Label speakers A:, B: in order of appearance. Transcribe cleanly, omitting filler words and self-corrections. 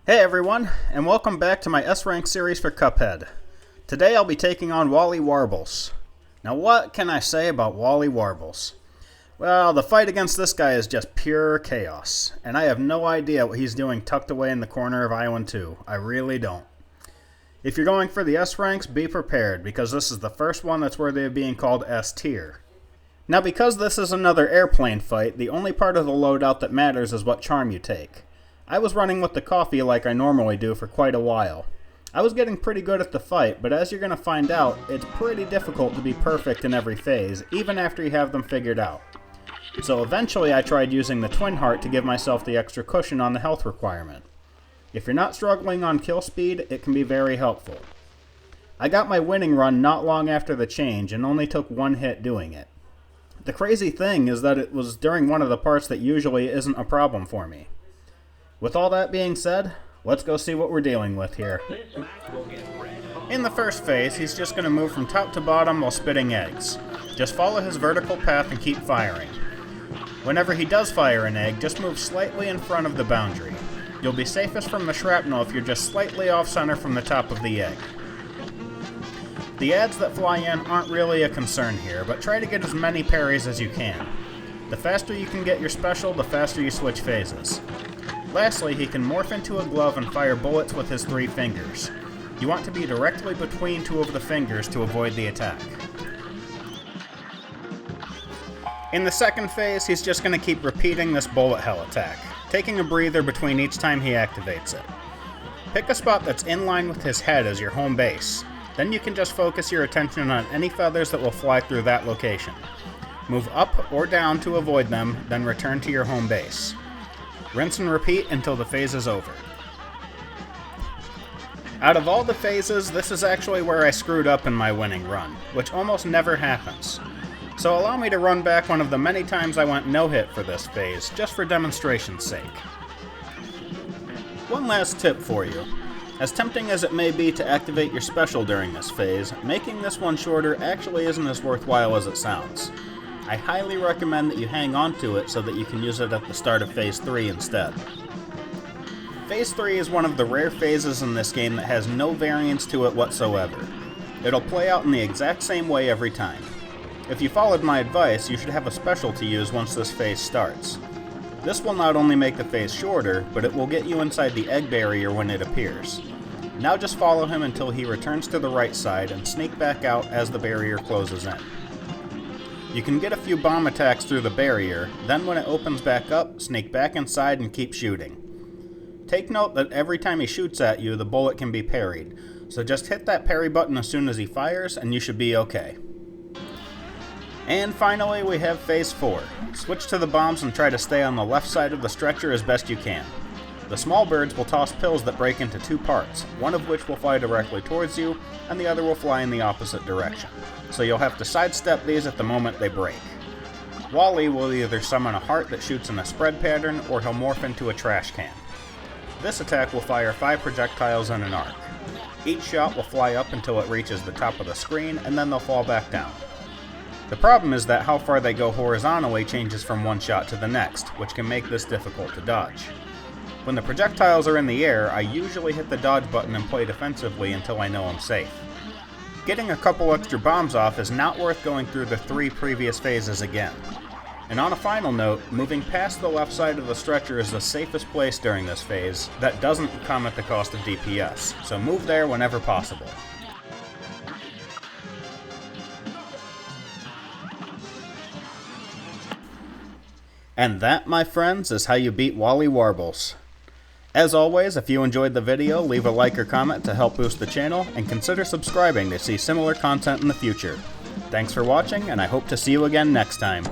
A: Hey everyone, and welcome back to my S-Rank series for Cuphead. Today I'll be taking on Wally Warbles. Now what can I say about Wally Warbles? Well, the fight against this guy is just pure chaos, and I have no idea what he's doing tucked away in the corner of Island 2. I really don't. If you're going for the S-Ranks, be prepared, because this is the first one that's worthy of being called S-Tier. Now because this is another airplane fight, the only part of the loadout that matters is what charm you take. I was running with the coffee like I normally do for quite a while. I was getting pretty good at the fight, but as you're going to find out, it's pretty difficult to be perfect in every phase, even after you have them figured out. So eventually I tried using the Twin Heart to give myself the extra cushion on the health requirement. If you're not struggling on kill speed, it can be very helpful. I got my winning run not long after the change and only took one hit doing it. The crazy thing is that it was during one of the parts that usually isn't a problem for me. With all that being said, let's go see what we're dealing with here. In the first phase, he's just going to move from top to bottom while spitting eggs. Just follow his vertical path and keep firing. Whenever he does fire an egg, just move slightly in front of the boundary. You'll be safest from the shrapnel if you're just slightly off center from the top of the egg. The adds that fly in aren't really a concern here, but try to get as many parries as you can. The faster you can get your special, the faster you switch phases. Lastly, he can morph into a glove and fire bullets with his 3 fingers. You want to be directly between 2 of the fingers to avoid the attack. In the second phase, he's just going to keep repeating this bullet hell attack, taking a breather between each time he activates it. Pick a spot that's in line with his head as your home base. Then you can just focus your attention on any feathers that will fly through that location. Move up or down to avoid them, then return to your home base. Rinse and repeat until the phase is over. Out of all the phases, this is actually where I screwed up in my winning run, which almost never happens. So allow me to run back one of the many times I went no-hit for this phase, just for demonstration's sake. One last tip for you. As tempting as it may be to activate your special during this phase, making this one shorter actually isn't as worthwhile as it sounds. I highly recommend that you hang on to it so that you can use it at the start of Phase 3 instead. Phase 3 is one of the rare phases in this game that has no variance to it whatsoever. It'll play out in the exact same way every time. If you followed my advice, you should have a special to use once this phase starts. This will not only make the phase shorter, but it will get you inside the egg barrier when it appears. Now just follow him until he returns to the right side and sneak back out as the barrier closes in. You can get a few bomb attacks through the barrier, then when it opens back up, sneak back inside and keep shooting. Take note that every time he shoots at you, the bullet can be parried, so just hit that parry button as soon as he fires and you should be okay. And finally we have Phase 4. Switch to the bombs and try to stay on the left side of the stretcher as best you can. The small birds will toss pills that break into 2 parts, one of which will fly directly towards you, and the other will fly in the opposite direction. So you'll have to sidestep these at the moment they break. Wally will either summon a heart that shoots in a spread pattern, or he'll morph into a trash can. This attack will fire 5 projectiles in an arc. Each shot will fly up until it reaches the top of the screen, and then they'll fall back down. The problem is that how far they go horizontally changes from one shot to the next, which can make this difficult to dodge. When the projectiles are in the air, I usually hit the dodge button and play defensively until I know I'm safe. Getting a couple extra bombs off is not worth going through the 3 previous phases again. And on a final note, moving past the left side of the stretcher is the safest place during this phase that doesn't come at the cost of DPS, so move there whenever possible. And that, my friends, is how you beat Wally Warbles. As always, if you enjoyed the video, leave a like or comment to help boost the channel, and consider subscribing to see similar content in the future. Thanks for watching, and I hope to see you again next time.